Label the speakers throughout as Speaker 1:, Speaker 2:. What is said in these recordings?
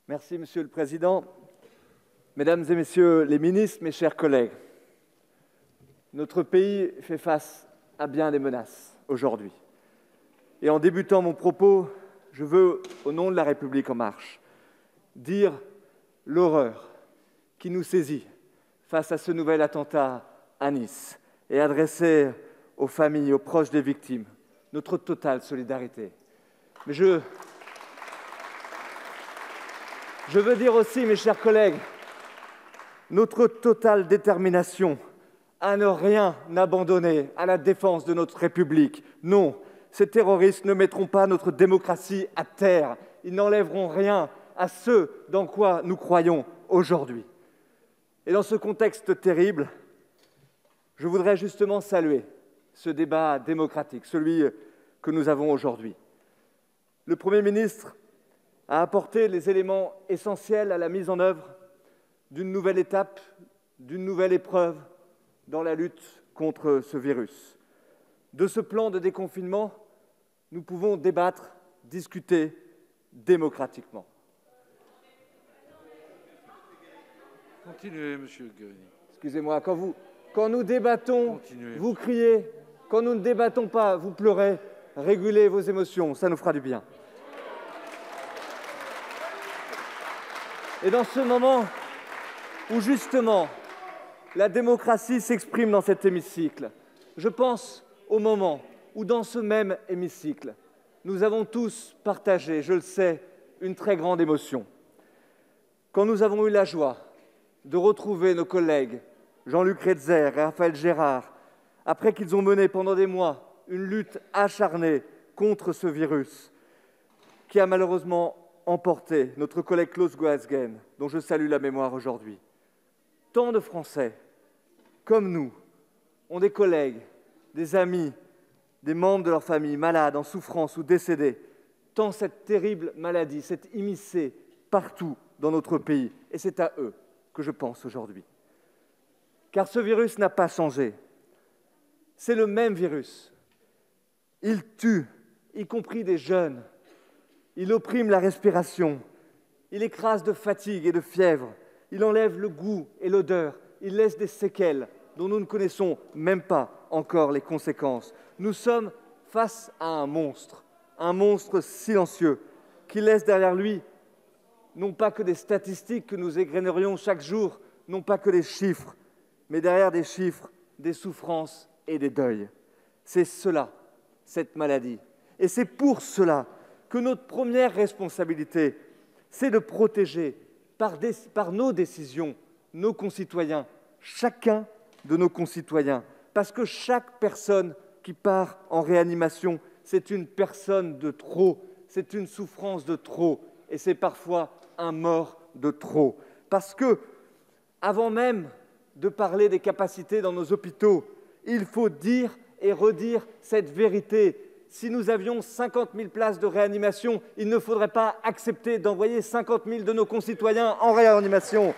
Speaker 1: Merci, Monsieur le Président. Mesdames et Messieurs les ministres, mes chers collègues, notre pays fait face à bien des menaces aujourd'hui. Et en débutant mon propos, je veux, au nom de La République En Marche, dire l'horreur qui nous saisit face à ce nouvel attentat à Nice et adresser aux familles, aux proches des victimes, notre totale solidarité. Mais je veux dire aussi, mes chers collègues, notre totale détermination à ne rien abandonner à la défense de notre République. Non, ces terroristes ne mettront pas notre démocratie à terre. Ils n'enlèveront rien à ce dans quoi nous croyons aujourd'hui. Et dans ce contexte terrible, je voudrais justement saluer ce débat démocratique, celui que nous avons aujourd'hui. Le Premier ministre a apporté les éléments essentiels à la mise en œuvre d'une nouvelle étape, d'une nouvelle épreuve dans la lutte contre ce virus. De ce plan de déconfinement, nous pouvons débattre, discuter démocratiquement.
Speaker 2: Continuez, Monsieur Guérini.
Speaker 1: Excusez-moi, quand nous débattons,
Speaker 2: Continuez.
Speaker 1: vous criez. Quand nous ne débattons pas, vous pleurez. Régulez vos émotions, ça nous fera du bien. Et dans ce moment où justement la démocratie s'exprime dans cet hémicycle, je pense au moment où dans ce même hémicycle, nous avons tous partagé, je le sais, une très grande émotion. Quand nous avons eu la joie de retrouver nos collègues Jean-Luc Redzer et Raphaël Gérard, après qu'ils ont mené pendant des mois une lutte acharnée contre ce virus, qui a malheureusement emporté notre collègue Klaus Goasguen, dont je salue la mémoire aujourd'hui. Tant de Français, comme nous, ont des collègues, des amis, des membres de leur famille malades, en souffrance ou décédés, tant cette terrible maladie s'est immiscée partout dans notre pays. Et c'est à eux que je pense aujourd'hui. Car ce virus n'a pas changé. C'est le même virus. Il tue, y compris des jeunes. Il opprime la respiration. Il écrase de fatigue et de fièvre. Il enlève le goût et l'odeur. Il laisse des séquelles dont nous ne connaissons même pas encore les conséquences. Nous sommes face à un monstre silencieux qui laisse derrière lui non pas que des statistiques que nous égrenerions chaque jour, non pas que des chiffres, mais derrière des chiffres, des souffrances et des deuils. C'est cela, cette maladie. Et c'est pour cela que notre première responsabilité, c'est de protéger par nos décisions nos concitoyens, chacun de nos concitoyens. Parce que chaque personne qui part en réanimation, c'est une personne de trop, c'est une souffrance de trop, et c'est parfois un mort de trop. Parce que, avant même de parler des capacités dans nos hôpitaux, il faut dire et redire cette vérité. Si nous avions 50 000 places de réanimation, il ne faudrait pas accepter d'envoyer 50 000 de nos concitoyens en réanimation.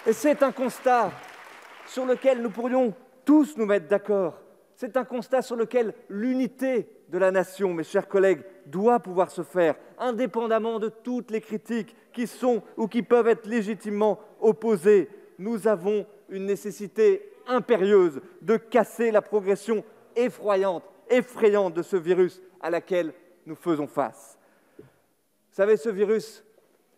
Speaker 1: Et c'est un constat sur lequel nous pourrions tous nous mettre d'accord. C'est un constat sur lequel l'unité de la nation, mes chers collègues, doit pouvoir se faire, indépendamment de toutes les critiques qui sont ou qui peuvent être légitimement opposées. Nous avons une nécessité impérieuse de casser la progression effrayante de ce virus à laquelle nous faisons face. Vous savez, ce virus,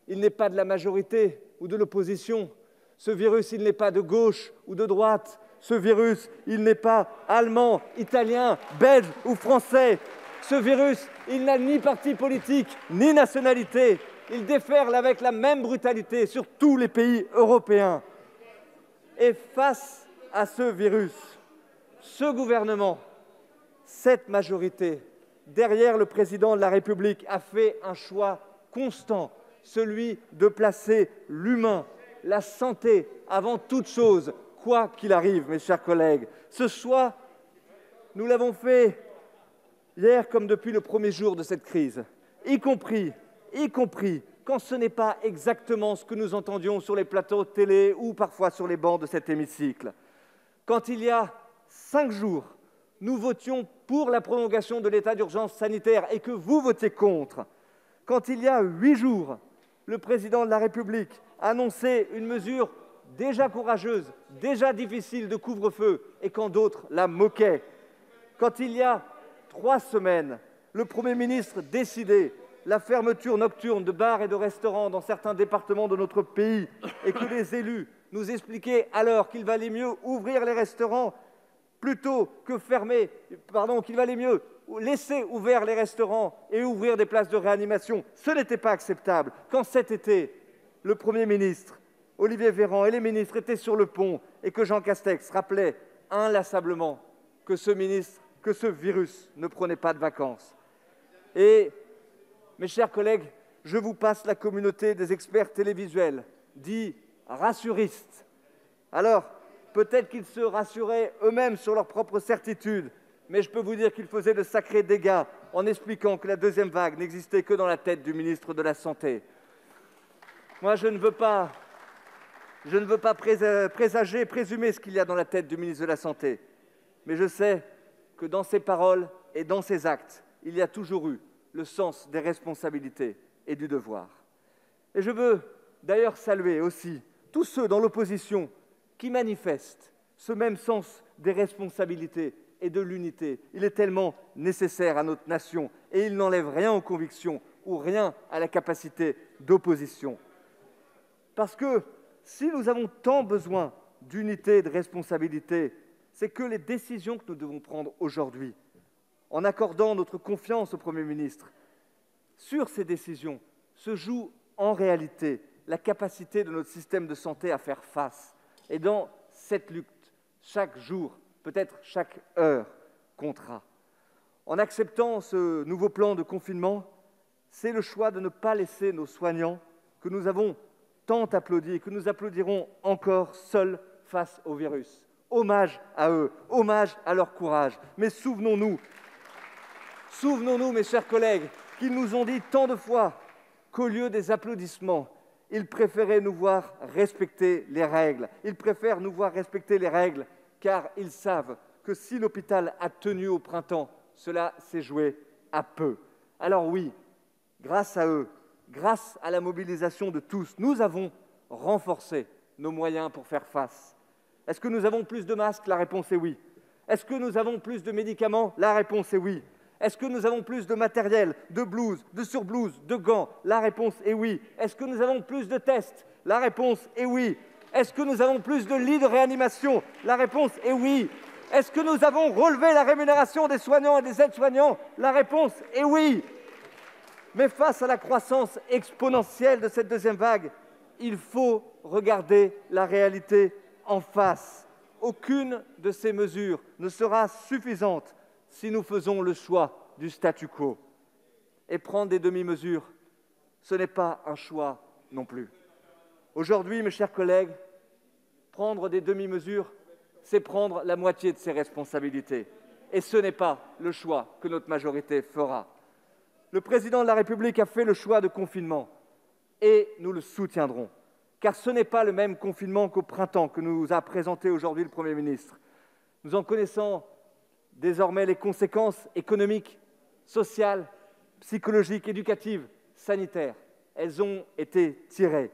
Speaker 1: il n'est pas de la majorité ou de l'opposition. Ce virus, il n'est pas de gauche ou de droite. Ce virus, il n'est pas allemand, italien, belge ou français. Ce virus, il n'a ni parti politique, ni nationalité. Il déferle avec la même brutalité sur tous les pays européens. Et face à ce virus, ce gouvernement, cette majorité, derrière le président de la République, a fait un choix constant, celui de placer l'humain, la santé avant toute chose, quoi qu'il arrive, mes chers collègues. Ce choix, nous l'avons fait hier comme depuis le premier jour de cette crise, y compris quand ce n'est pas exactement ce que nous entendions sur les plateaux de télé ou parfois sur les bancs de cet hémicycle. Quand il y a 5 jours, nous votions pour la prolongation de l'état d'urgence sanitaire et que vous votiez contre, Quand il y a 8 jours, le président de la République a annoncé une mesure déjà courageuse, déjà difficile de couvre-feu, et quand d'autres la moquaient. Quand il y a 3 semaines, le Premier ministre décidait la fermeture nocturne de bars et de restaurants dans certains départements de notre pays et que les élus nous expliquaient alors qu'il valait mieux ouvrir les restaurants plutôt que fermer, qu'il valait mieux laisser ouverts les restaurants et ouvrir des places de réanimation. Ce n'était pas acceptable. Quand cet été, le Premier ministre, Olivier Véran et les ministres étaient sur le pont et que Jean Castex rappelait inlassablement que ce virus ne prenait pas de vacances. Et, mes chers collègues, je vous passe la communauté des experts télévisuels, dits rassuristes. Alors, peut-être qu'ils se rassuraient eux-mêmes sur leur propre certitude, mais je peux vous dire qu'ils faisaient de sacrés dégâts en expliquant que la deuxième vague n'existait que dans la tête du ministre de la Santé. Moi, je ne veux pas présumer ce qu'il y a dans la tête du ministre de la Santé, mais je sais que dans ses paroles et dans ses actes, il y a toujours eu le sens des responsabilités et du devoir. Et je veux d'ailleurs saluer aussi tous ceux dans l'opposition qui manifestent ce même sens des responsabilités et de l'unité. Il est tellement nécessaire à notre nation et il n'enlève rien aux convictions ou rien à la capacité d'opposition. Parce que si nous avons tant besoin d'unité et de responsabilité, c'est que les décisions que nous devons prendre aujourd'hui, en accordant notre confiance au Premier ministre, sur ces décisions se joue en réalité la capacité de notre système de santé à faire face. Et dans cette lutte, chaque jour, peut-être chaque heure, comptera. En acceptant ce nouveau plan de confinement, c'est le choix de ne pas laisser nos soignants, que nous avons tant applaudis et que nous applaudirons encore seuls face au virus. Hommage à eux, hommage à leur courage. Mais souvenons-nous, mes chers collègues, qu'ils nous ont dit tant de fois qu'au lieu des applaudissements, ils préféraient nous voir respecter les règles. Ils préfèrent nous voir respecter les règles car ils savent que si l'hôpital a tenu au printemps, cela s'est joué à peu. Alors oui, grâce à eux, grâce à la mobilisation de tous, nous avons renforcé nos moyens pour faire face. Est-ce que nous avons plus de masques? La réponse est oui. Est-ce que nous avons plus de médicaments? La réponse est oui. Est-ce que nous avons plus de matériel, de blouses, de surblouses, de gants? La réponse est oui. Est-ce que nous avons plus de tests? La réponse est oui. Est-ce que nous avons plus de lits de réanimation? La réponse est oui. Est-ce que nous avons relevé la rémunération des soignants et des aides-soignants? La réponse est oui. Mais face à la croissance exponentielle de cette deuxième vague, il faut regarder la réalité en face. Aucune de ces mesures ne sera suffisante si nous faisons le choix du statu quo. Et prendre des demi-mesures, ce n'est pas un choix non plus. Aujourd'hui, mes chers collègues, prendre des demi-mesures, c'est prendre la moitié de ses responsabilités. Et ce n'est pas le choix que notre majorité fera. Le président de la République a fait le choix de confinement et nous le soutiendrons. Car ce n'est pas le même confinement qu'au printemps que nous a présenté aujourd'hui le Premier ministre. Nous en connaissons désormais les conséquences économiques, sociales, psychologiques, éducatives, sanitaires. Elles ont été tirées.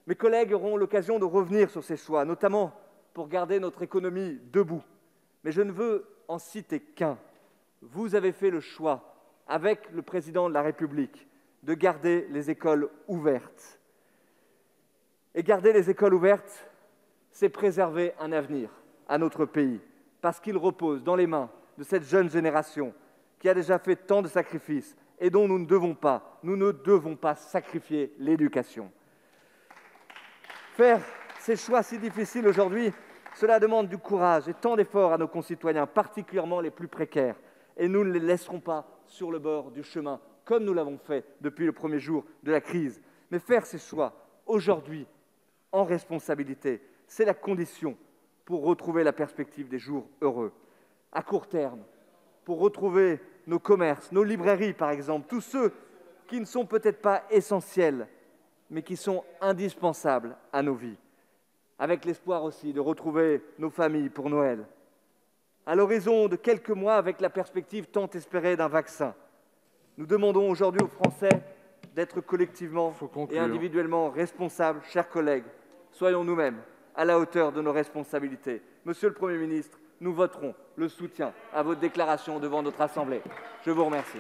Speaker 1: Mes collègues auront l'occasion de revenir sur ces choix, notamment pour garder notre économie debout. Mais je ne veux en citer qu'un. Vous avez fait le choix, avec le président de la République, de garder les écoles ouvertes. Et garder les écoles ouvertes, c'est préserver un avenir à notre pays, parce qu'il repose dans les mains de cette jeune génération qui a déjà fait tant de sacrifices et dont nous ne devons pas sacrifier l'éducation. Faire ces choix si difficiles aujourd'hui, cela demande du courage et tant d'efforts à nos concitoyens, particulièrement les plus précaires. Et nous ne les laisserons pas sur le bord du chemin, comme nous l'avons fait depuis le premier jour de la crise. Mais faire ces choix aujourd'hui, en responsabilité, c'est la condition pour retrouver la perspective des jours heureux. À court terme, pour retrouver nos commerces, nos librairies par exemple, tous ceux qui ne sont peut-être pas essentiels, mais qui sont indispensables à nos vies. Avec l'espoir aussi de retrouver nos familles pour Noël. À l'horizon de quelques mois, avec la perspective tant espérée d'un vaccin, nous demandons aujourd'hui aux Français d'être collectivement
Speaker 2: Faut
Speaker 1: et
Speaker 2: conclure.
Speaker 1: individuellement responsables, chers collègues. Soyons nous-mêmes à la hauteur de nos responsabilités. Monsieur le Premier ministre, nous voterons le soutien à votre déclaration devant notre Assemblée. Je vous remercie.